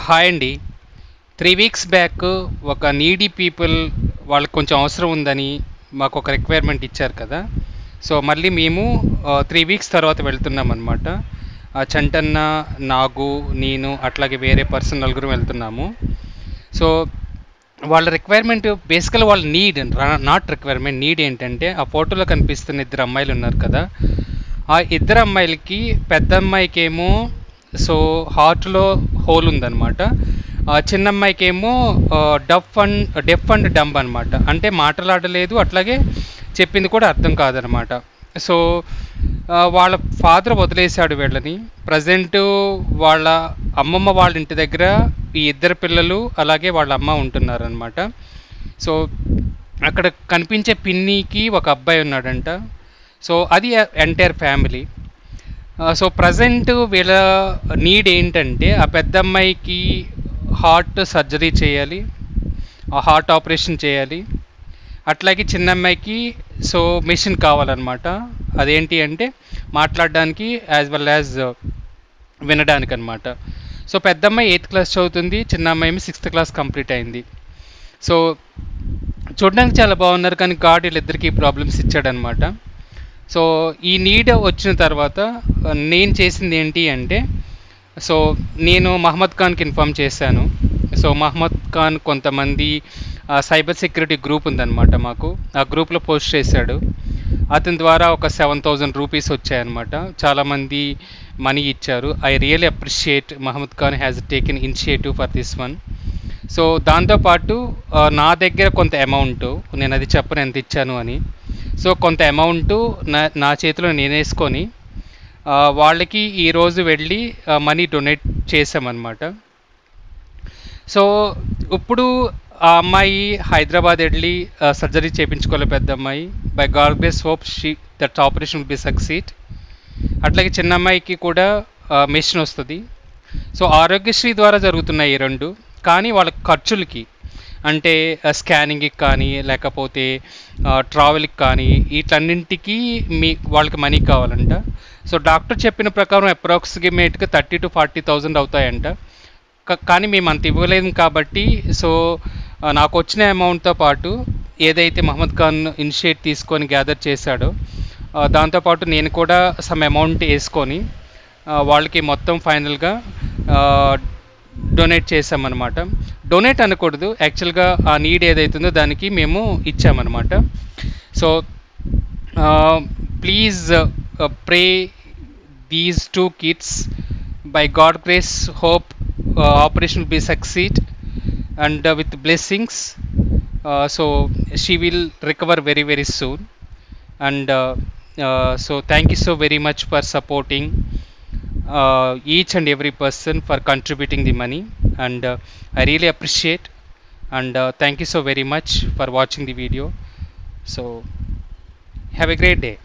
Hi అండి. 3 weeks back ఒక needy people వాళ్ళకి కొంచెం అవసరం ఉందని మాకు ఒక రిక్వైర్మెంట్ ఇచ్చారు కదా. సో మళ్ళీ మేము 3 వీక్స్ తర్వాత వెళ్తున్నాం అనమాట. చంటన్న, నాగు, నేను అట్లాగే వేరే పర్సన్ నలుగురు వెళ్తున్నాము. సో వాళ్ళ రిక్వైర్మెంట్ బేసికల్ వాళ్ళ నీడ్, నాట్ రిక్వైర్మెంట్, నీడ్ ఏంటంటే ఆ ఫోటోలో కనిపిస్తున్న ఇద్దరు అమ్మాయిలు ఉన్నారు కదా. ఆ ఇద్దరు అమ్మాయిలకి పెద్ద అమ్మాయికి ఏమో సో హార్ట్లో హోల్ ఉందన్నమాట. చిన్న అమ్మాయికి ఏమో డెఫ్ అండ్ డంబ్ అనమాట. అంటే మాట్లాడలేదు, అట్లాగే చెప్పింది కూడా అర్థం కాదనమాట. సో వాళ్ళ ఫాదర్ వదిలేశాడు వీళ్ళని. ప్రజెంట్ వాళ్ళ అమ్మమ్మ వాళ్ళ ఇంటి దగ్గర ఈ ఇద్దరు పిల్లలు అలాగే వాళ్ళ అమ్మ ఉంటున్నారనమాట. సో అక్కడ కనిపించే పిన్నికి ఒక అబ్బాయి ఉన్నాడంట. సో అది ఎంటైర్ ఫ్యామిలీ. సో ప్రజెంట్ వీళ్ళ నీడ్ ఏంటంటే ఆ పెద్ద అమ్మాయికి హార్ట్ సర్జరీ చేయాలి, ఆ హార్ట్ ఆపరేషన్ చేయాలి. అట్లాగే చిన్న అమ్మాయికి సో మెషిన్ కావాలన్నమాట. అదేంటి అంటే మాట్లాడడానికి యాజ్ వెల్ యాజ్ వినడానికి అనమాట. సో పెద్ద అమ్మాయి 8th క్లాస్ చదువుతుంది, చిన్న అమ్మాయి 6th క్లాస్ కంప్లీట్ అయింది. సో చూడడానికి చాలా బాగున్నారు, కానీ గాడ్ వీళ్ళిద్దరికీ ప్రాబ్లమ్స్ ఇచ్చాడనమాట. సో ఈ నీడ్ వచ్చిన తర్వాత నేను చేసింది ఏంటి అంటే, సో నేను మహమ్మద్ ఖాన్కి ఇన్ఫామ్ చేశాను. సో మహమ్మద్ ఖాన్ కొంతమంది సైబర్ సెక్యూరిటీ గ్రూప్ ఉందన్నమాట మాకు, ఆ గ్రూప్లో పోస్ట్ చేశాడు. అతని ద్వారా ఒక 7,000 రూపీస్ వచ్చాయన్నమాట. చాలామంది మనీ ఇచ్చారు. I really appreciate Mohammed Khan has taken initiative for this one. So దాంతోపాటు నా దగ్గర కొంత అమౌంట్, నేను అది చెప్పను ఎంత ఇచ్చాను అని. సో కొంత అమౌంట్ నా చేతిలో నేను వేసుకొని వాళ్ళకి ఈరోజు వెళ్ళి మనీ డొనేట్ చేసామన్నమాట. సో ఇప్పుడు ఆ అమ్మాయి హైదరాబాద్ వెళ్ళి సర్జరీ చేయించుకోవాలి పెద్ద అమ్మాయి. By God grace hope that operation will be succeed. అట్లాగే చిన్న అమ్మాయికి కూడా మెషిన్ వస్తుంది. సో ఆరోగ్యశ్రీ ద్వారా జరుగుతున్నాయి ఈ రెండు. కానీ వాళ్ళ ఖర్చులకి అంటే స్కానింగ్కి కానీ లేకపోతే ట్రావెల్కి కానీ వీటన్నింటికి వాళ్ళకి మనీ కావాలంట. సో డాక్టర్ చెప్పిన ప్రకారం అప్రాక్సిమేట్గా 30,000 to 40,000 అవుతాయంట. కానీ మేము అంత ఇవ్వలేము కాబట్టి సో నాకు వచ్చిన అమౌంట్తో పాటు ఏదైతే మహమ్మద్ ఖాన్ ఇనిషియేట్ తీసుకొని గ్యాదర్ చేశాడో దాంతోపాటు నేను కూడా సమ్ అమౌంట్ వేసుకొని వాళ్ళకి మొత్తం ఫైనల్గా డొనేట్ చేసామన్నమాట. డొనేట్ అనకూడదు, యాక్చువల్గా ఆ నీడ్ ఏదైతుందో దానికి మేము ఇచ్చామన్నమాట. So please pray these 2 kids. By God grace hope operation will be succeed and with blessings. So she will recover very very soon. And so thank you so very much for supporting each and every person for contributing the money, and I really appreciate, and thank you so very much for watching the video. So have a great day.